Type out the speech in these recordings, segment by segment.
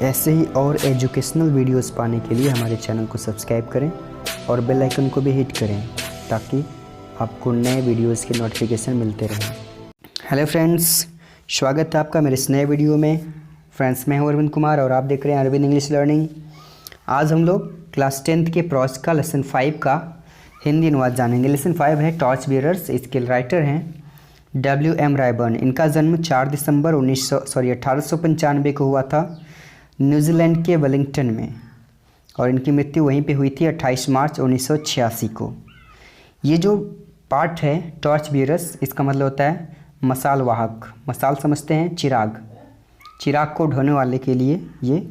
ऐसे ही और educational videos पाने के लिए हमारे चैनल को सब्सक्राइब करें और बेल आइकन को भी हिट करें ताकि आपको नए वीडियोस के नोटिफिकेशन मिलते रहें। हेलो फ्रेंड्स, स्वागत है आपका मेरे इस नए वीडियो में। फ्रेंड्स, मैं हूं अरविंद कुमार और आप देख रहे हैं अरविंद इंग्लिश लर्निंग। आज हम लोग क्लास 10th के प्रोज का लेसन 5 का हिंदी अनुवाद जानेंगे। लेसन 5 है टॉर्च बियरर्स। इसके राइटर हैं W.M. रायबर्न। इनका जन्म 4 दिसंबर 1895 को हुआ था न्यूजीलैंड के वेलिंगटन में, और इनकी मृत्यु वहीं पे हुई थी 28 मार्च 1986 को। ये जो पार्ट है टॉर्च बियरर्स, इसका मतलब होता है मसाल वाहक। मसाल समझते हैं, चिराग। चिराग को ढोने वाले के लिए ये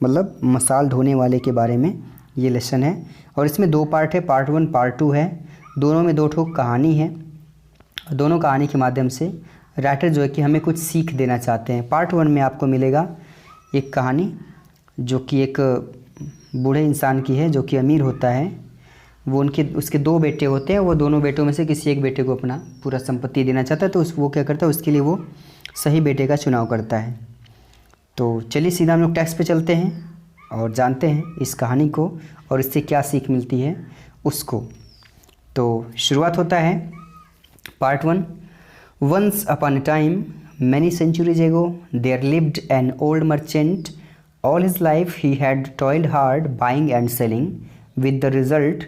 मतलब मसाल ढोने वाले के बारे में ये लेसन है। और इसमें दो पार्ट है, पार्ट 1 पार्ट 2 है। दोनों में दो ठोक कहानी है। दोनों कहानी के माध्यम से राइटर जो है कि हमें कुछ सीख देना चाहते हैं। पार्ट 1 में आपको मिलेगा एक कहानी जो कि एक बूढ़े इंसान की है जो कि अमीर होता है। वो उसके दो बेटे होते हैं। वो दोनों बेटों में से किसी एक बेटे को अपना पूरा संपत्ति देना चाहता है, तो वो क्या करता है, उसके लिए वो सही बेटे का चुनाव करता है। तो चलिए सीधा हम लोग टेक्स्ट पे चलते हैं और जानते हैं इस कहानी को और इससे क्या सीख मिलती है उसको। तो शुरुआत होता है part 1। Once upon a time many centuries ago there lived an old merchant. All his life he had toiled hard buying and selling, with the result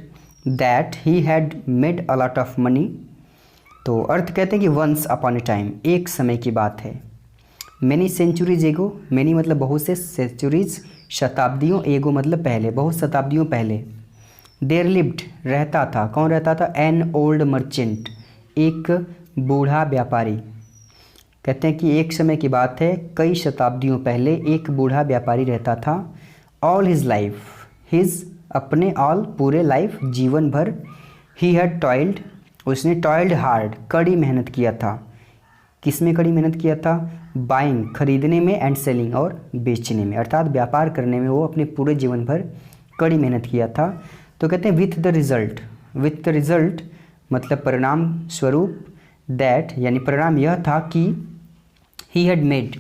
that he had made a lot of money. तो अर्थ कहते हैं कि once upon a time, एक समय की बात है। many centuries ago, many मतलब बहुत से, centuries शताब्दियों, ago मतलब पहले, बहुत शताब्दियों पहले। there lived रहता था, कौन रहता था? an old merchant, एक बूढ़ा व्यापारी। कहते हैं कि एक समय की बात है, कई शताब्दियों पहले एक बूढ़ा व्यापारी रहता था। ऑल हिज लाइफ, हिज अपने, ऑल पूरे, लाइफ जीवन भर। ही हैड टॉयल्ड, उसने टॉयल्ड हार्ड कड़ी मेहनत किया था। किस में कड़ी मेहनत किया था? बाइंग खरीदने में, एंड सेलिंग और बेचने में, अर्थात व्यापार करने में वो अपने पूरे जीवन भर कड़ी मेहनत किया था। तो कहते हैं with the result, with the result मतलब परिणाम स्वरूप, दैट यानी परिणाम यह था कि ही हैड मेड,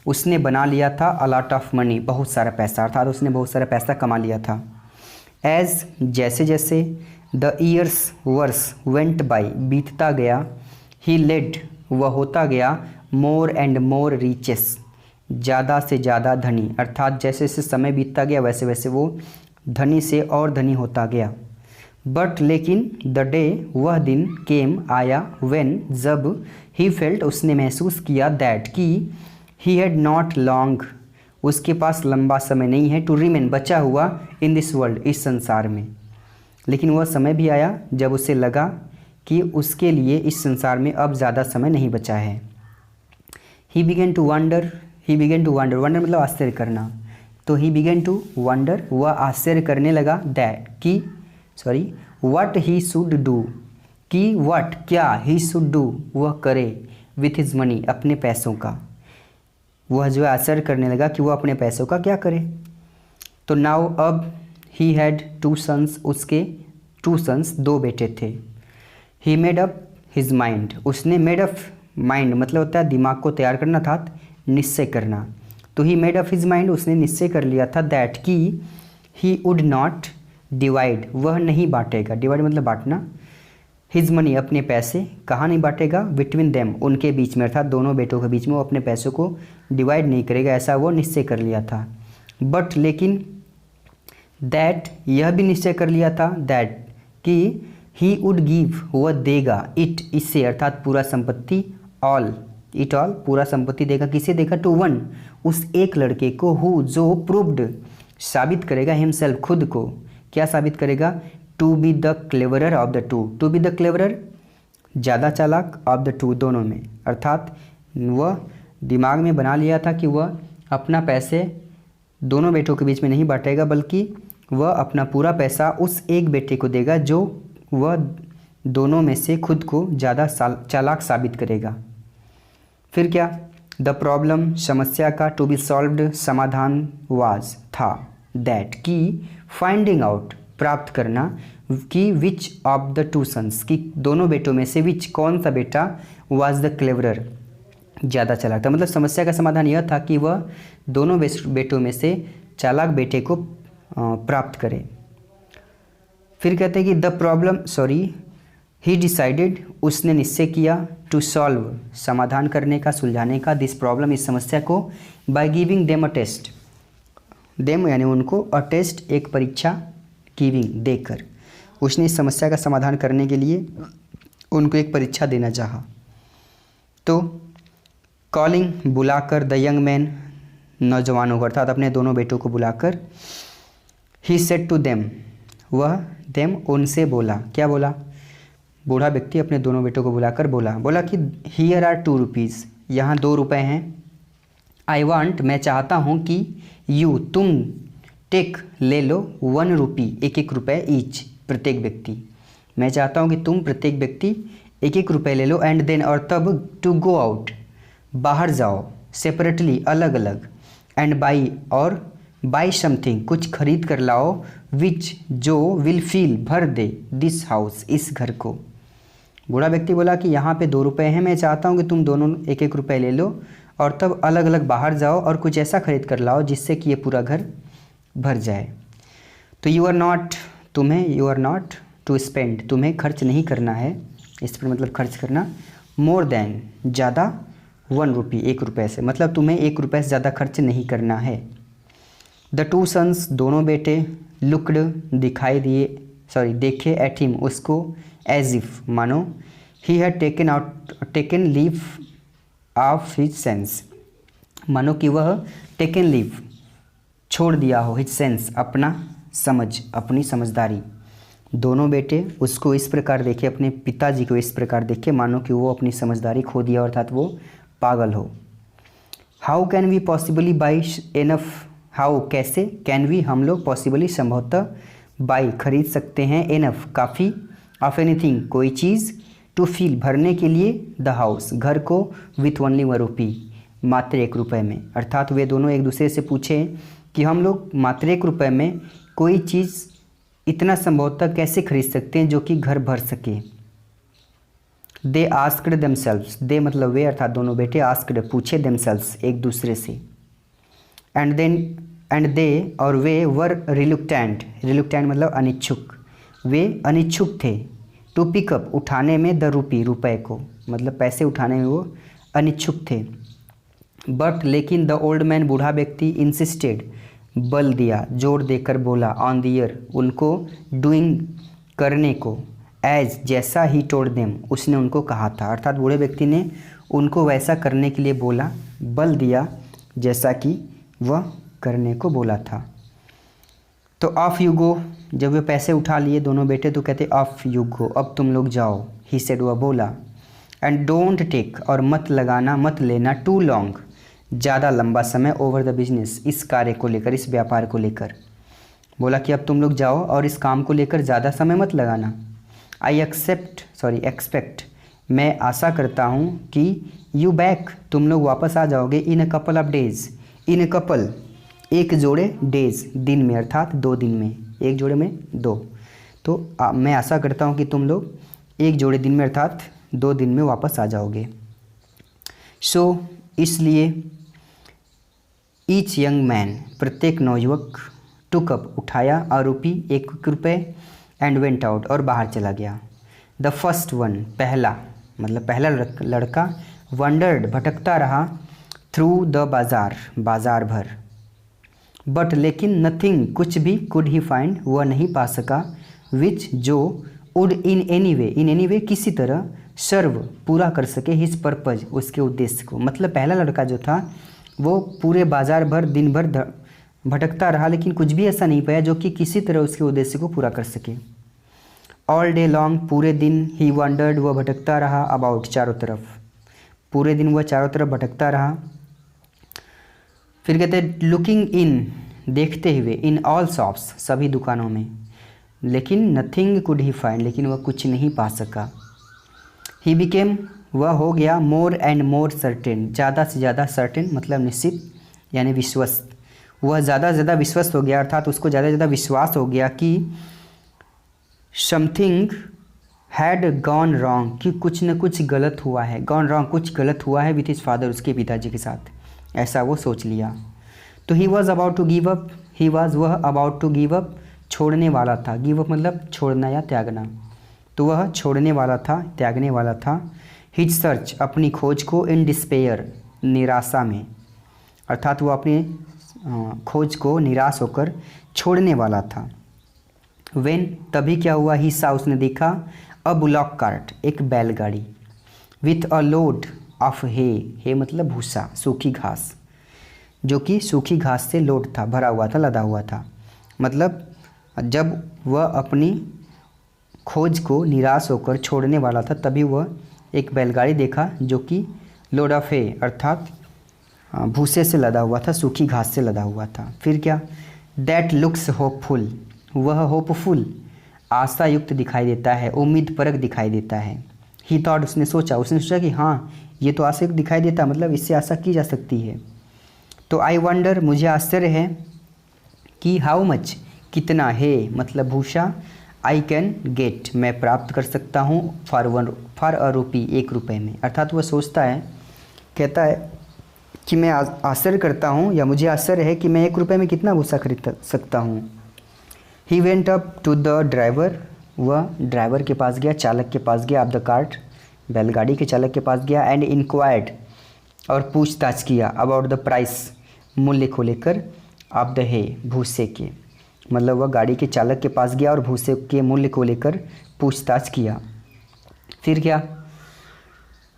उसने बना लिया था, अ लॉट ऑफ मनी, बहुत सारा पैसा, अर्थात उसने बहुत सारा पैसा कमा लिया था। एज जैसे जैसे, द ईयर्स वर्स वेंट बाई बीतता गया, ही लेड वह होता गया, मोर एंड मोर रिचेस ज़्यादा से ज़्यादा धनी, अर्थात जैसे जैसे समय बीतता गया वैसे वैसे वो धनी से और धनी होता गया। बट लेकिन, द डे वह दिन, केम आया, व्हेन जब, ही फेल्ट उसने महसूस किया, दैट कि, ही हैड नॉट लॉन्ग उसके पास लंबा समय नहीं है, टू रिमेन बचा हुआ, इन दिस वर्ल्ड इस संसार में। लेकिन वह समय भी आया जब उसे लगा कि उसके लिए इस संसार में अब ज़्यादा समय नहीं बचा है। He begin to wonder, he begin to wonder, wonder मतलब आश्चर्य करना। तो ही बिगेन टू वंडर, वह आश्चर्य करने लगा, दैट कि व्हाट ही शुड डू, कि व्हाट क्या, ही शुड डू वह करे, विथ हिज मनी अपने पैसों का। वह जो है आश्चर्य करने लगा कि वह अपने पैसों का क्या करे। तो नाउ अब, ही हैड 2 सन्स, उसके 2 सन्स दो बेटे थे। He made up his mind, उसने मेड अप माइंड मतलब होता है दिमाग को तैयार करना था, निश्चय करना। तो he made up his mind, उसने निश्चय कर लिया था, दैट कि ही वुड नॉट डिवाइड, वह नहीं बांटेगा, डिवाइड मतलब बांटना, हिज मनी अपने पैसे, कहाँ नहीं बांटेगा? बिटवीन देम उनके बीच में, अर्थात दोनों बेटों के बीच में वो अपने पैसों को डिवाइड नहीं करेगा, ऐसा वो निश्चय कर लिया था। बट लेकिन, दैट यह भी निश्चय कर लिया था, दैट कि ही वुड गिव वह देगा, इट इससे, अर्थात पूरा संपत्ति, ऑल इट ऑल पूरा संपत्ति देगा, किसे देगा? टू वन उस एक लड़के को, हु जो प्रूव्ड साबित करेगा, हिमसेल्फ खुद को, क्या साबित करेगा? To be the cleverer of the two, to be the cleverer ज़्यादा चालाक, ऑफ द टू दोनों में, अर्थात वह दिमाग में बना लिया था कि वह अपना पैसे दोनों बेटों के बीच में नहीं बांटेगा, बल्कि वह अपना पूरा पैसा उस एक बेटे को देगा जो वह दोनों में से खुद को ज़्यादा चालाक साबित करेगा। फिर क्या? द प्रॉब्लम समस्या का, टू बी सॉल्व्ड समाधान, वाज था, दैट की, फाइंडिंग आउट प्राप्त करना, कि विच ऑफ द 2 सन्स, कि दोनों बेटों में से विच कौन सा बेटा, वाज द क्लेवरर ज़्यादा चालाक था। मतलब समस्या का समाधान यह था कि वह दोनों बेटों में से चालाक बेटे को प्राप्त करे। फिर कहते हैं कि ही डिसाइडेड, उसने निश्चय किया, टू सॉल्व, समाधान करने का, सुलझाने का, दिस प्रॉब्लम, इस समस्या को, by giving them a test, them यानी उनको, अ टेस्ट एक परीक्षा, गिविंग देकर, उसने इस समस्या का समाधान करने के लिए उनको एक परीक्षा देना चाहा। तो कॉलिंग, बुलाकर, द यंग मैन, नौजवानों को अर्थात अपने दोनों बेटों को बुलाकर, ही सेड टू देम, वह देम उनसे बोला, क्या बोला, बूढ़ा व्यक्ति अपने दोनों बेटों को बुलाकर बोला कि हियर आर 2 रुपीज़, यहाँ 2 रुपये हैं, आई वांट, मैं चाहता हूँ कि यू, तुम, टेक, ले लो, 1 रुपी, 1-1 रुपये, ईच, प्रत्येक व्यक्ति, मैं चाहता हूँ कि तुम प्रत्येक व्यक्ति 1-1 रुपये ले लो, एंड देन, और तब, टू गो आउट, बाहर जाओ, सेपरेटली, अलग अलग, एंड बाई, और बाई समथिंग, कुछ खरीद कर लाओ, विच, जो, विल फील, भर दे, दिस हाउस, इस घर को। बूढ़ा व्यक्ति बोला कि यहाँ पे 2 रुपये हैं, मैं चाहता हूँ कि तुम दोनों 1-1 रुपये ले लो और तब अलग अलग बाहर जाओ और कुछ ऐसा खरीद कर लाओ जिससे कि ये पूरा घर भर जाए। तो you are not to spend, तुम्हें खर्च नहीं करना है, इस पर मतलब खर्च करना, मोर देन, ज़्यादा, 1 रुपी, 1 रुपये से, मतलब तुम्हें 1 रुपये से ज़्यादा खर्च नहीं करना है। द 2 सन्स, दोनों बेटे, लुक्ड, देखे, एट हिम, उसको, एज इफ, मानो, he had taken leave of his sense, मानो कि वह टेकन लीव, छोड़ दिया हो, हिज सेंस, अपना समझ, अपनी समझदारी। दोनों बेटे उसको इस प्रकार देखे, अपने पिताजी को इस प्रकार देखे मानो कि वो अपनी समझदारी खो दिया, अर्थात वो पागल हो। How can we possibly buy enough, how, कैसे, कैन वी, हम लोग, पॉसिबली, संभवतः, बाई, खरीद सकते हैं, एनफ, काफ़ी, ऑफ एनीथिंग, कोई चीज़, टू फील, भरने के लिए, द हाउस, घर को, विथ ओनली 1 रुपी, मात्र 1 रुपये में। अर्थात वे दोनों एक दूसरे से पूछे कि हम लोग मात्र 1 रुपये में कोई चीज़ इतना संभवतः कैसे खरीद सकते हैं जो कि घर भर सके। दे आस्क्ड देमसेल्व्स, दे मतलब वे अर्थात दोनों बेटे, आस्क्ड पूछे, देमसेल्व्स एक दूसरे से, एंड दे और वे, वर रिलुक्टेंट मतलब अनिच्छुक, वे अनिच्छुक थे, टू पिकअप, उठाने में, द रुपी, रुपए को, मतलब पैसे उठाने में वो अनिच्छुक थे। बट लेकिन, द ओल्ड मैन, बूढ़ा व्यक्ति, इंसिस्टेड, बल दिया, जोर देकर बोला, ऑन द ईयर, उनको, डूइंग, करने को, एज, जैसा, ही टोल्ड देम, उसने उनको कहा था, अर्थात बूढ़े व्यक्ति ने उनको वैसा करने के लिए बोला, बल दिया, जैसा कि वह करने को बोला था। तो ऑफ यू गो, जब वे पैसे उठा लिए दोनों बेटे तो कहते ऑफ यू गो, अब तुम लोग जाओ, ही सेड, वह बोला, एंड डोंट टेक, और मत लगाना, मत लेना, टू लॉन्ग, ज़्यादा लंबा समय, ओवर द बिजनेस, इस कार्य को लेकर, इस व्यापार को लेकर, बोला कि अब तुम लोग जाओ और इस काम को लेकर ज़्यादा समय मत लगाना। आई एक्सपेक्ट, मैं आशा करता हूँ कि यू बैक, तुम लोग वापस आ जाओगे, in a couple of days, in a couple, एक जोड़े, डेज, दिन में, अर्थात 2 दिन में, एक जोड़े में 2, तो मैं आशा करता हूँ कि तुम लोग एक जोड़े दिन में अर्थात 2 दिन में वापस आ जाओगे। सो इसलिए, ईच यंग मैन, प्रत्येक नौयुवक, टुक अप, उठाया, अ रुपी, 1 रुपये, एंड वेंट आउट, और बाहर चला गया। द फर्स्ट वन, पहला मतलब पहला लड़का, वंडर्ड, भटकता रहा, थ्रू द बाज़ार, बाज़ार भर, बट लेकिन, नथिंग, कुछ भी, कुड ही फाइंड, वह नहीं पा सका, विच, जो, वुड इन एनी वे, किसी तरह, सर्व, पूरा कर सके, हिज पर्पज, उसके उद्देश्य को। मतलब पहला लड़का जो था वो पूरे बाजार भर, दिन भर भटकता रहा, लेकिन कुछ भी ऐसा नहीं पाया जो कि किसी तरह उसके उद्देश्य को पूरा कर सके। ऑल डे लॉन्ग, पूरे दिन, ही वंडर्ड, वह भटकता रहा, अबाउट, चारों तरफ, पूरे दिन वह चारों तरफ भटकता रहा। फिर कहते हैं लुकिंग इन, देखते हुए, इन ऑल शॉप्स, सभी दुकानों में, लेकिन नथिंग कुड ही फाइंड, लेकिन वह कुछ नहीं पा सका। ही बिकेम, वह हो गया, मोर एंड मोर सर्टेन, ज़्यादा से ज़्यादा, सर्टेन मतलब निश्चित यानी विश्वस्त, वह ज़्यादा से ज़्यादा विश्वस्त हो गया, अर्थात उसको ज़्यादा से ज़्यादा विश्वास हो गया कि समथिंग हैड गॉन रॉन्ग, कि कुछ न कुछ गलत हुआ है, गॉन रॉन्ग कुछ गलत हुआ है विथ हिज फादर, उसके पिताजी के साथ, ऐसा वो सोच लिया। तो he was about to give up, he was वह अबाउट टू गिव अप छोड़ने वाला था, गिव अप मतलब छोड़ना या त्यागना, तो वह छोड़ने वाला था, त्यागने वाला था। हिज सर्च अपनी खोज को, इन डिस्पेयर निराशा में, अर्थात वो अपनी खोज को निराश होकर छोड़ने वाला था। वेन तभी क्या हुआ, ही सा उसने देखा, अ बुलॉक कार्ट एक बैलगाड़ी, विथ अ लोड ऑफ हे मतलब भूसा, सूखी घास, जो कि सूखी घास से लोड था, भरा हुआ था, लदा हुआ था। मतलब जब वह अपनी खोज को निराश होकर छोड़ने वाला था तभी वह एक बैलगाड़ी देखा जो कि लोड ऑफ हे अर्थात भूसे से लदा हुआ था, सूखी घास से लदा हुआ था। फिर क्या, दैट लुक्स होपफुल, वह होपफुल आशा युक्त दिखाई देता है, उम्मीद परक दिखाई देता है। ही थॉट उसने सोचा कि हाँ ये तो आशा युक्त दिखाई देता, मतलब इससे आशा की जा सकती है। तो आई वंडर मुझे आश्चर्य है कि हाउ मच कितना है मतलब भूसा, आई कैन गेट मैं प्राप्त कर सकता हूँ, फॉर अ रुपी एक रुपये में। अर्थात वह सोचता है, कहता है कि मैं आश्चर्य करता हूँ या मुझे आश्चर्य है कि मैं एक रुपये में कितना भूसा खरीद सकता हूँ। He went up to the driver, वह ड्राइवर के पास गया, चालक के पास गया, ऑफ द कार्ट बैलगाड़ी के चालक के पास गया, एंड इंक्वायर्ड और पूछताछ किया, अबाउट द प्राइस मूल्य को लेकर, ऑफ द हे भूसे के, मतलब वह गाड़ी के चालक के पास गया और भूसे के मूल्य को लेकर पूछताछ किया। फिर क्या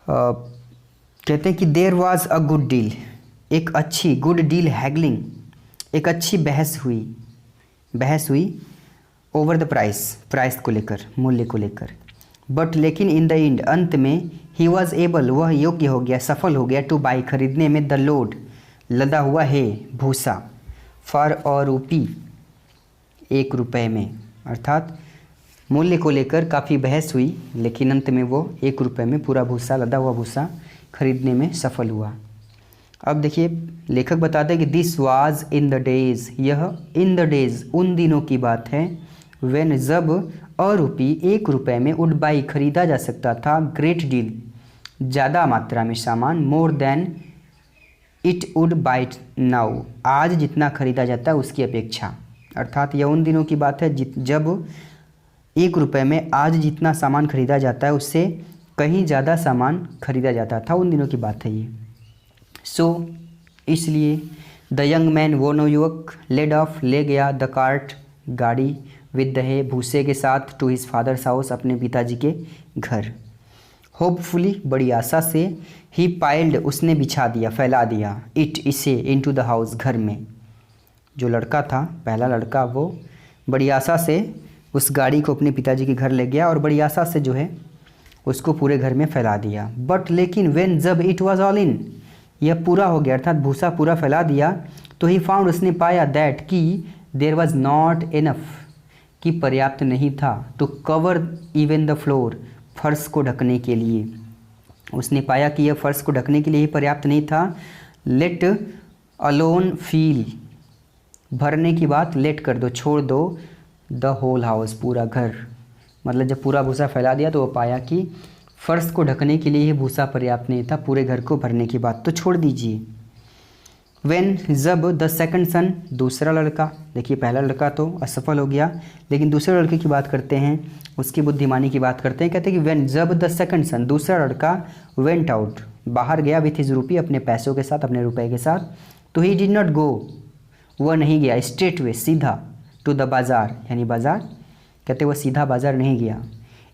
कहते हैं कि there was a good deal, एक अच्छी गुड डील हैगलिंग, एक अच्छी बहस हुई ओवर द प्राइस को लेकर, मूल्य को लेकर। बट लेकिन इन द एंड अंत में ही वॉज एबल वह योग्य हो गया, सफल हो गया, टू बाई खरीदने में, द लोड लदा हुआ है भूसा, फॉर अ रुपी एक रुपये में। अर्थात मूल्य को लेकर काफ़ी बहस हुई लेकिन अंत में वो एक रुपये में पूरा भूसा, लदा हुआ भूसा खरीदने में सफल हुआ। अब देखिए लेखक बताते हैं कि this was in the days, यह इन द डेज उन दिनों की बात है, व्हेन जब अ रुपी एक रुपये में वुड बाई खरीदा जा सकता था, ग्रेट डील ज़्यादा मात्रा में सामान, more than it would buy now आज जितना खरीदा जाता है उसकी अपेक्षा। अर्थात यह उन दिनों की बात है जब एक रुपये में आज जितना सामान खरीदा जाता है उससे कहीं ज़्यादा सामान खरीदा जाता था, उन दिनों की बात है ये। सो इसलिए द यंग मैन वो नवयुवक लेड ऑफ ले गया, द कार्ट गाड़ी, विद द हे भूसे के साथ, टू हिज फादर्स हाउस अपने पिताजी के घर। होपफुली बड़ी आशा से, ही पाइल्ड उसने बिछा दिया, फैला दिया, इट इसे, इनटू द हाउस घर में। जो लड़का था पहला लड़का वो बड़ी आशा से उस गाड़ी को अपने पिताजी के घर ले गया और बड़ी आशा से जो है उसको पूरे घर में फैला दिया। बट लेकिन व्हेन जब इट वाज ऑल इन, यह पूरा हो गया अर्थात भूसा पूरा फैला दिया, तो ही फाउंड उसने पाया दैट कि देयर वाज नॉट इनफ कि पर्याप्त नहीं था, to cover even the floor फर्श को ढकने के लिए। उसने पाया कि यह फर्श को ढकने के लिए ही पर्याप्त नहीं था। लेट अलोन फील, भरने की बात लेट कर दो, छोड़ दो, द होल हाउस पूरा घर। मतलब जब पूरा भूसा फैला दिया तो वो पाया कि फर्श को ढकने के लिए ही भूसा पर्याप्त नहीं था, पूरे घर को भरने की बात तो छोड़ दीजिए। व्हेन जब द सेकंड सन दूसरा लड़का, देखिए पहला लड़का तो असफल हो गया लेकिन दूसरे लड़के की बात करते हैं, उसकी बुद्धिमानी की बात करते हैं। कहते हैं कि व्हेन जब द सेकंड सन दूसरा लड़का वेंट आउट बाहर गया, विथ हिज रूपी अपने पैसों के साथ, अपने रुपए के साथ, तो ही डिड नॉट गो वह नहीं गया, स्ट्रेट वे सीधा, टू द बाज़ार यानी बाज़ार, कहते वह सीधा बाज़ार नहीं गया।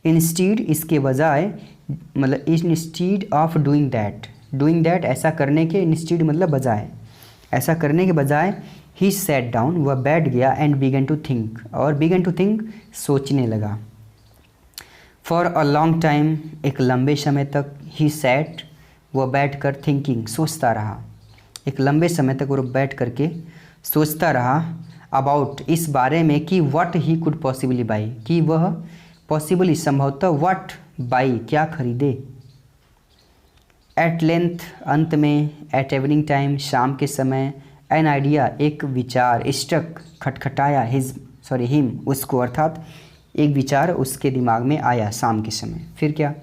इंस्टीड इसके बजाय, मतलब इंस्टीड ऑफ डूइंग दैट ऐसा करने के, इंस्टीड मतलब बजाय, ऐसा करने के बजाय, ही सैट डाउन वह बैठ गया, एंड बिगन टू थिंक और बिगन टू थिंक सोचने लगा। फॉर अ लॉन्ग टाइम एक लंबे समय तक, ही सैट वह बैठ कर, थिंकिंग सोचता रहा, एक लंबे समय तक वह बैठ करके सोचता रहा, अबाउट इस बारे में कि what he could possibly by, कि वह पॉसिबली संभवतः व्हाट बाई क्या खरीदे। एट लेंथ अंत में, एट इवनिंग टाइम शाम के समय, एन आइडिया एक विचार, स्ट्रक खटखटाया, हिम उसको, अर्थात एक विचार उसके दिमाग में आया शाम के समय। फिर क्या,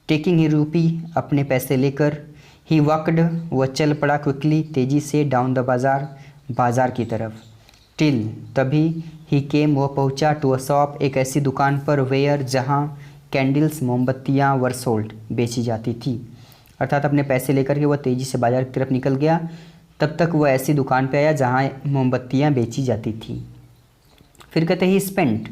टेकिंग ही रूपी, अपने पैसे लेकर, ही वॉकड, वह चल पड़ा क्विकली, तेज़ी से, डाउन द बाज़ार, बाज़ार की तरफ, टिल, तभी, ही केम, वह पहुंचा, टू अ शॉप, एक ऐसी दुकान पर, वेयर, जहां, कैंडल्स, मोमबत्तियां, वर सोल्ड, बेची जाती थी। अर्थात अपने पैसे लेकर के वह तेज़ी से बाज़ार की तरफ निकल गया। तब तक वह ऐसी दुकान पर आया जहां मोमबत्तियां बेची जाती थी। फिर कहते ही स्पेंट,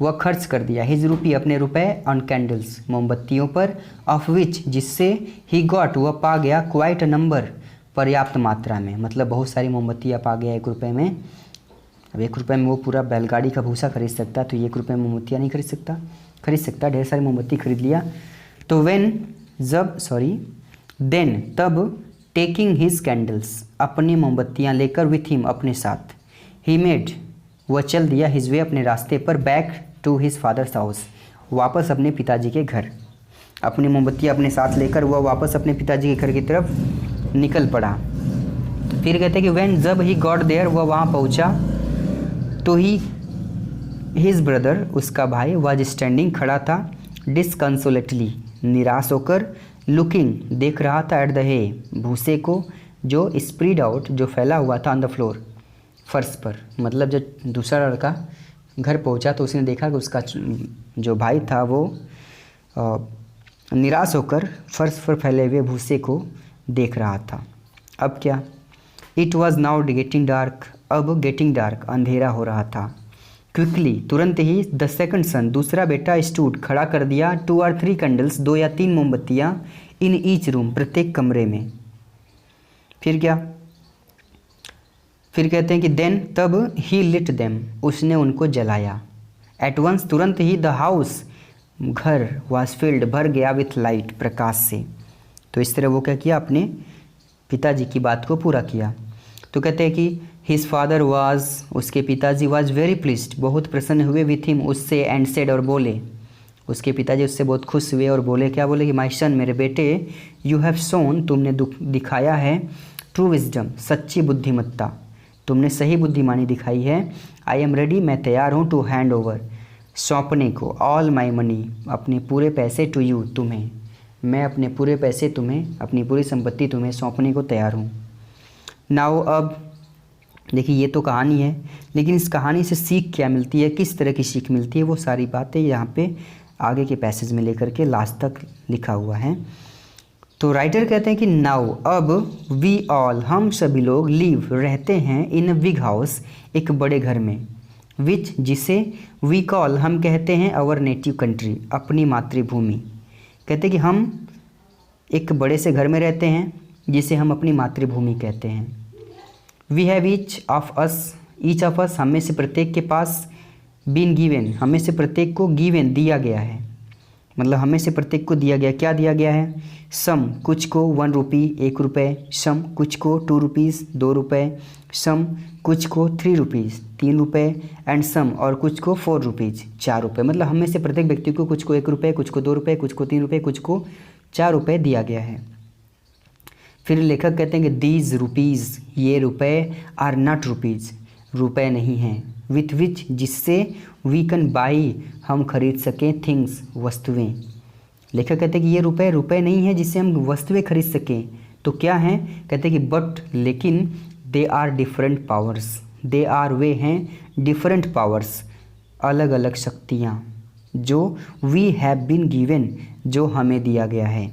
वह खर्च कर दिया, हिज रूपी, अपने रुपए, ऑन कैंडल्स, मोमबत्तियों पर, ऑफ विच, जिससे, ही गॉट, वह पा गया, क्वाइट अ नंबर, पर्याप्त मात्रा में, मतलब बहुत सारी मोमबत्तियाँ पा गया 1 रुपये में। अब 1 रुपये में वो पूरा बैलगाड़ी का भूसा खरीद सकता है, तो 1 रुपये में मोमबत्तियाँ नहीं खरीद सकता, ढेर सारी मोमबत्ती खरीद लिया। तो देन, तब, टेकिंग हिज कैंडल्स, अपनी मोमबत्तियाँ लेकर, विथ हिम, अपने साथ, ही मेड, वह चल दिया, हिज वे, अपने रास्ते पर, back to his father's house, वापस अपने पिताजी के घर। अपनी मोमबत्तियाँ अपने साथ लेकर वह वापस अपने पिताजी के घर की तरफ निकल पड़ा। फिर कहते हैं कि व्हेन, जब, ही गॉट देयर, वह वहाँ पहुँचा, तो ही, हिज ब्रदर, उसका भाई, वाज स्टैंडिंग, खड़ा था, डिसकंसोलेटली, निराश होकर, लुकिंग, देख रहा था, एट द हे, भूसे को, जो स्प्रीड आउट, जो फैला हुआ था, ऑन द फ्लोर, फर्श पर। मतलब जब दूसरा लड़का घर पहुंचा तो उसने देखा कि उसका जो भाई था वो निराश होकर फर्श पर फैले हुए भूसे को देख रहा था। अब क्या, it was now getting dark, अब गेटिंग डार्क, अंधेरा हो रहा था। क्विकली, तुरंत ही, द सेकंड सन, दूसरा बेटा, स्टूड, खड़ा कर दिया, 2 or 3 कैंडल्स, 2 या 3 मोमबत्तियाँ, इन ईच रूम, प्रत्येक कमरे में। फिर क्या, फिर कहते हैं कि देन, तब, ही लिट देम, उसने उनको जलाया, एट वंस, तुरंत ही, द हाउस, घर, वाज फिल्ड, भर गया, विथ लाइट, प्रकाश से। तो इस तरह वो क्या किया, अपने पिताजी की बात को पूरा किया। तो कहते हैं कि हिज फादर वाज, उसके पिताजी, वाज वेरी प्लीज्ड, बहुत प्रसन्न हुए, विथ हिम, उससे, एंड सेड, और बोले, उसके पिताजी उससे बहुत खुश हुए और बोले, क्या बोले कि माय सन, मेरे बेटे, यू हैव शोन, तुमने दिखाया है, ट्रू विजडम, सच्ची बुद्धिमत्ता, तुमने सही बुद्धिमानी दिखाई है। आई एम रेडी, मैं तैयार हूँ, टू हैंड ओवर, सौंपने को, ऑल माई मनी, अपने पूरे पैसे, टू यू, तुम्हें, मैं अपने पूरे पैसे तुम्हें, अपनी पूरी संपत्ति तुम्हें सौंपने को तैयार हूँ। नाउ, अब देखिए ये तो कहानी है, लेकिन इस कहानी से सीख क्या मिलती है, किस तरह की सीख मिलती है, वो सारी बातें यहाँ पे आगे के पैसेज में लेकर के लास्ट तक लिखा हुआ है। तो राइटर कहते हैं कि नाउ, अब, वी ऑल, हम सभी लोग, लिव, रहते हैं, इन अ बिग हाउस, एक बड़े घर में, विच, जिसे, वी कॉल, हम कहते हैं, आवर नेटिव कंट्री, अपनी मातृभूमि। कहते हैं कि हम एक बड़े से घर में रहते हैं जिसे हम अपनी मातृभूमि कहते हैं। We have each of us, हम में से प्रत्येक के पास, बीन गिवन, हमें से प्रत्येक को, गिवन, दिया गया है, मतलब हमें से प्रत्येक को दिया गया, क्या दिया गया है, सम, कुछ को, 1 रुपी, 1 रुपये, सम, कुछ को, 2 रुपीज़, 2 रुपये, सम, कुछ को, 3 रुपीज़, 3 रुपये, एंड सम, और कुछ को, 4 रुपीज़, 4 रुपये। मतलब हमें से प्रत्येक व्यक्ति को कुछ को 1 रुपये, कुछ को 2 रुपये, कुछ को 3 रुपये, कुछ को 4 रुपये दिया गया है। फिर लेखक कहते हैं कि दीज रुपीज़, ये रुपये, आर नॉट रुपीज़, रुपये नहीं हैं, विथ विच, जिससे, वी कैन बाई, हम खरीद सकें, थिंग्स, वस्तुएं। लेखक कहते हैं कि ये रुपये नहीं है जिससे हम वस्तुएं खरीद सकें, तो क्या हैं, कहते हैं कि बट, लेकिन, they are different powers, they are, वे हैं, डिफरेंट पावर्स, अलग अलग शक्तियाँ, जो, वी हैव बीन गिवन, जो हमें दिया गया है।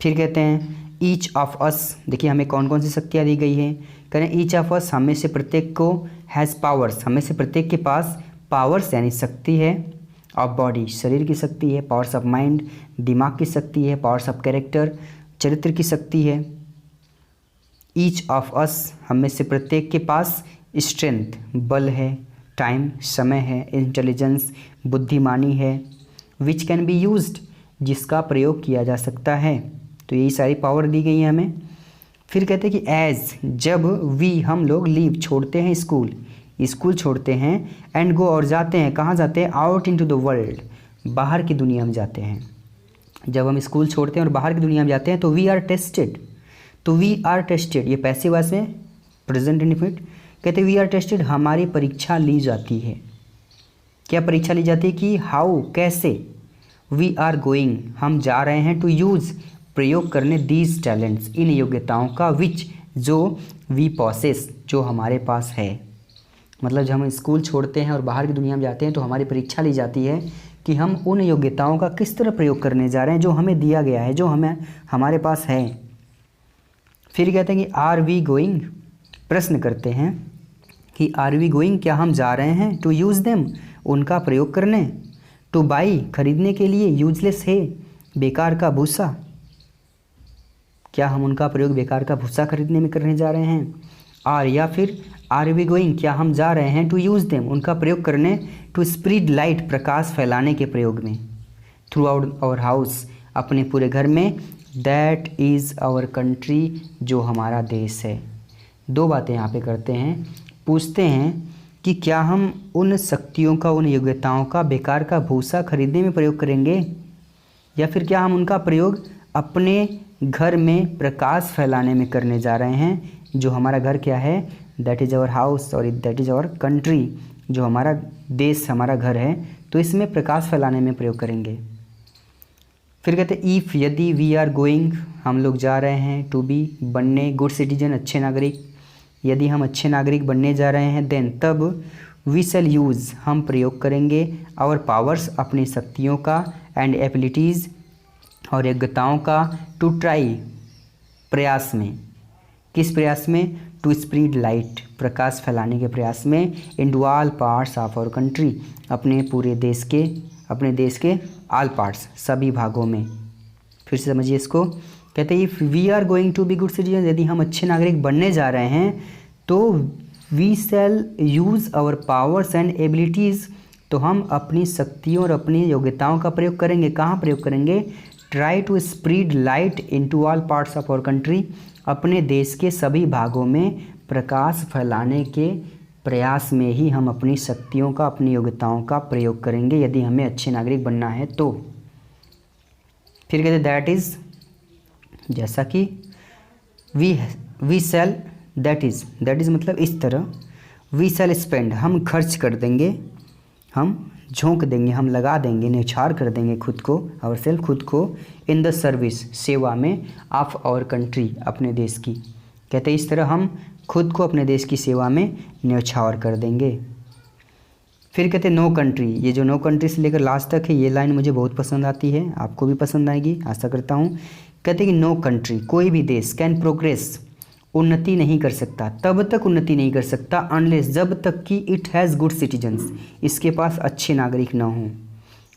फिर कहते हैं ईच ऑफ अस, देखिए हमें कौन कौन सी शक्तियाँ दी गई हैं, करें ईच ऑफ अस, हमें से प्रत्येक को, हैज़ पावर्स, हमें से प्रत्येक के पास पावर्स यानी शक्ति है, ऑफ बॉडी, शरीर की शक्ति है, पावर्स ऑफ माइंड, दिमाग की शक्ति है, पावर्स ऑफ कैरेक्टर, चरित्र की शक्ति है। ईच ऑफ अस, हमें से प्रत्येक के पास, स्ट्रेंथ, बल है, टाइम, समय है, इंटेलिजेंस, बुद्धिमानी है, विच कैन बी यूज्ड, जिसका प्रयोग किया जा सकता है। तो यही सारी पावर दी गई है हमें। फिर कहते हैं कि एज, जब, वी, हम लोग, लीव, छोड़ते हैं स्कूल छोड़ते हैं, एंड गो, और जाते हैं, कहाँ जाते हैं, आउट इनटू द वर्ल्ड, बाहर की दुनिया में जाते हैं। जब हम स्कूल छोड़ते हैं और बाहर की दुनिया में जाते हैं तो वी आर टेस्टेड, तो वी आर टेस्टेड, ये पैसिव वॉइस में प्रेजेंट इंडेफिनिट, कहते हैं वी आर टेस्टेड, हमारी परीक्षा ली जाती है। क्या परीक्षा ली जाती है कि हाउ कैसे, वी आर गोइंग हम जा रहे हैं, टू यूज़ प्रयोग करने, दीज टैलेंट्स इन योग्यताओं का, विच जो वी पॉसेस जो हमारे पास है। मतलब जब हम स्कूल छोड़ते हैं और बाहर की दुनिया में जाते हैं तो हमारी परीक्षा ली जाती है कि हम उन योग्यताओं का किस तरह प्रयोग करने जा रहे हैं जो हमें दिया गया है, जो हमें हमारे पास है। फिर कहते हैं कि आर वी गोइंग, प्रश्न करते हैं कि आर वी गोइंग क्या हम जा रहे हैं, टू यूज़ देम उनका प्रयोग करने, टू बाई खरीदने के लिए, यूजलेस है बेकार का भूसा, क्या हम उनका प्रयोग बेकार का भूसा खरीदने में करने जा रहे हैं। आर या फिर आर वी गोइंग क्या हम जा रहे हैं, टू यूज़ देम उनका प्रयोग करने, टू स्प्रीड लाइट प्रकाश फैलाने के प्रयोग में, थ्रू आउट आवर हाउस अपने पूरे घर में, दैट इज़ आवर कंट्री जो हमारा देश है। दो बातें यहाँ पे करते हैं, पूछते हैं कि क्या हम उन शक्तियों का, उन योग्यताओं का बेकार का भूसा खरीदने में प्रयोग करेंगे, या फिर क्या हम उनका प्रयोग अपने घर में प्रकाश फैलाने में करने जा रहे हैं, जो हमारा घर क्या है, दैट इज़ आवर हाउस और दैट इज़ आवर कंट्री जो हमारा देश हमारा घर है, तो इसमें प्रकाश फैलाने में प्रयोग करेंगे। फिर कहते हैं इफ़ यदि, वी आर गोइंग हम लोग जा रहे हैं, टू बी बनने, गुड सिटीजन अच्छे नागरिक, यदि हम अच्छे नागरिक बनने जा रहे हैं, देन तब, वी शैल यूज़ हम प्रयोग करेंगे, आवर पावर्स अपनी शक्तियों का, एंड एबिलिटीज़ और योग्यताओं का, टू ट्राई प्रयास में, किस प्रयास में, टू स्प्रीड लाइट प्रकाश फैलाने के प्रयास में, in all parts of our country अपने पूरे देश के, अपने देश के ऑल पार्ट्स सभी भागों में। फिर से समझिए इसको, कहते हैं if we are going to be good citizen यदि हम अच्छे नागरिक बनने जा रहे हैं तो we shall use our powers and abilities तो हम अपनी शक्तियों और अपनी योग्यताओं का प्रयोग करेंगे। कहाँ प्रयोग करेंगे, try to spread light into all parts of our country अपने देश के सभी भागों में प्रकाश फैलाने के प्रयास में ही हम अपनी शक्तियों का, अपनी योग्यताओं का प्रयोग करेंगे यदि हमें अच्छे नागरिक बनना है तो। फिर कहते दैट इज़ जैसा कि, वी शैल, दैट इज़ मतलब इस तरह, वी शैल स्पेंड हम खर्च कर देंगे, हम झोंक देंगे, हम लगा देंगे, न्यौछावर कर देंगे खुद को, और सेल्फ खुद को, इन द सर्विस सेवा में, ऑफ आवर कंट्री अपने देश की। कहते हैं इस तरह हम खुद को अपने देश की सेवा में न्यौछावर कर देंगे। फिर कहते हैं नो कंट्री, ये जो नो कंट्री से लेकर लास्ट तक है ये लाइन मुझे बहुत पसंद आती है, आपको भी पसंद आएगी आशा करता हूँ। कहते हैं कि नो कंट्री कोई भी देश, कैन प्रोग्रेस उन्नति नहीं कर सकता, तब तक उन्नति नहीं कर सकता, अनलेस जब तक कि इट हैज़ गुड सिटीजन्स इसके पास अच्छे नागरिक न हों।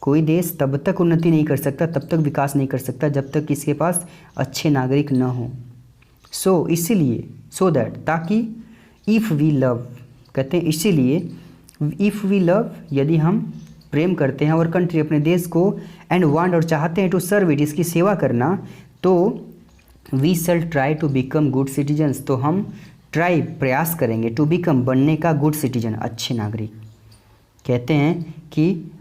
कोई देश तब तक उन्नति नहीं कर सकता, तब तक विकास नहीं कर सकता जब तक इसके पास अच्छे नागरिक न हों। सो इसीलिए, सो दैट ताकि, इफ़ वी लव कहते हैं इसीलिए, इफ़ वी लव यदि हम प्रेम करते हैं और कंट्री अपने देश को, एंड वांट और चाहते हैं टू सर्व इट इसकी सेवा करना, तो we shall try to become good citizens तो हम ट्राई प्रयास करेंगे, टू बिकम बनने का, गुड सिटीजन अच्छे नागरिक। कहते हैं कि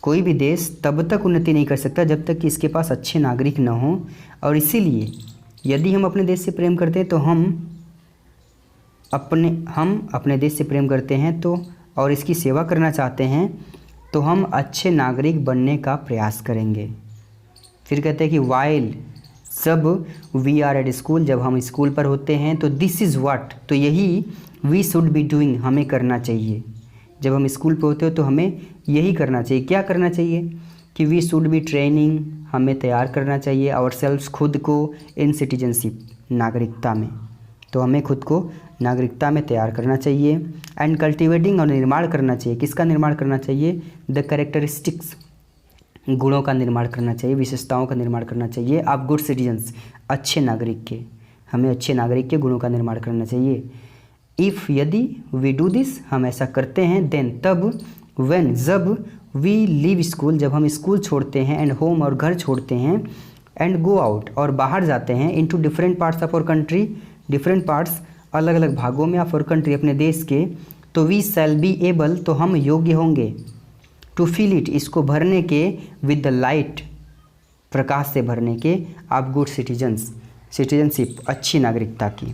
कोई भी देश तब तक उन्नति नहीं कर सकता जब तक कि इसके पास अच्छे नागरिक न हों, और इसीलिए यदि हम अपने देश से प्रेम करते हैं तो हम अपने देश से प्रेम करते हैं तो, और इसकी सेवा करना चाहते हैं तो हम अच्छे नागरिक बनने का प्रयास करेंगे। फिर कहते हैं कि वाइल जब वी आर एट स्कूल जब हम स्कूल पर होते हैं तो दिस इज़ व्हाट तो यही वी शुड बी डूइंग हमें करना चाहिए। जब हम स्कूल पे होते हो तो हमें यही करना चाहिए। क्या करना चाहिए कि वी शुड बी ट्रेनिंग हमें तैयार करना चाहिए आवर सेल्व्स खुद को इन सिटीजनशिप नागरिकता में, तो हमें खुद को नागरिकता में तैयार करना चाहिए। एंड कल्टिवेटिंग और निर्माण करना चाहिए। किसका निर्माण करना चाहिए, द कैरेक्टरिस्टिक्स गुणों का निर्माण करना चाहिए, विशेषताओं का निर्माण करना चाहिए। आप गुड सिटीजन्स अच्छे नागरिक के, हमें अच्छे नागरिक के गुणों का निर्माण करना चाहिए। इफ़ यदि वी डू दिस हम ऐसा करते हैं, देन तब, व्हेन जब, वी लीव स्कूल जब हम स्कूल छोड़ते हैं, एंड होम और घर छोड़ते हैं, एंड गो आउट और बाहर जाते हैं, into different parts of our country different parts अलग अलग भागों में ऑफ आवर कंट्री अपने देश के, तो वी शैल बी एबल तो हम योग्य होंगे टू फील इट इसको भरने के, विद द लाइट प्रकाश से भरने के, आप गुड सिटीजन्स सिटीजनशिप अच्छी नागरिकता की।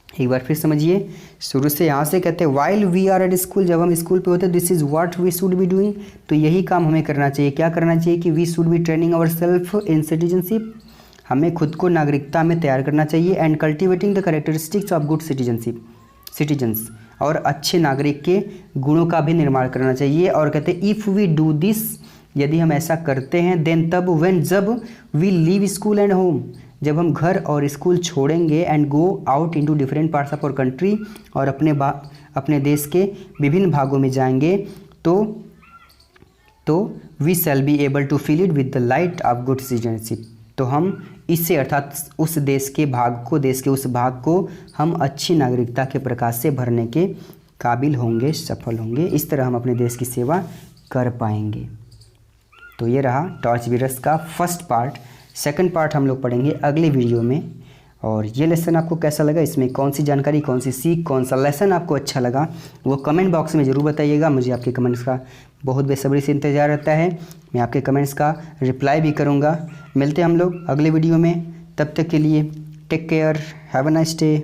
एक बार फिर समझिए शुरू से। यहाँ से कहते हैं while we are at school, जब हम स्कूल पे होते हैं this is what we should be doing, तो यही काम हमें करना चाहिए। क्या करना चाहिए कि we should be training our self in citizenship, हमें खुद को नागरिकता में तैयार करना चाहिए। And cultivating the characteristics of good citizens, और अच्छे नागरिक के गुणों का भी निर्माण करना चाहिए। और कहते हैं इफ़ वी डू दिस, यदि हम ऐसा करते हैं, देन तब व्हेन जब we leave school and home, जब हम घर और स्कूल छोड़ेंगे, and go out into different parts of our country, और अपने देश के विभिन्न भागों में जाएंगे, तो we shall be able to feel it with the light of good citizenship, तो हम इससे अर्थात उस देश के भाग को, देश के उस भाग को हम अच्छी नागरिकता के प्रकाश से भरने के काबिल होंगे, सफल होंगे। इस तरह हम अपने देश की सेवा कर पाएंगे। तो ये रहा टॉर्च बीयरर्स का फर्स्ट पार्ट। सेकंड पार्ट हम लोग पढ़ेंगे अगले वीडियो में। और ये लेसन आपको कैसा लगा, इसमें कौन सी जानकारी, कौन सी सीख, कौन सा लेसन आपको अच्छा लगा, वो कमेंट बॉक्स में ज़रूर बताइएगा। मुझे आपके कमेंट्स का बहुत बेसब्री से इंतज़ार रहता है। मैं आपके कमेंट्स का रिप्लाई भी करूँगा। मिलते हैं हम लोग अगले वीडियो में, तब तक के लिए take care, have a nice day.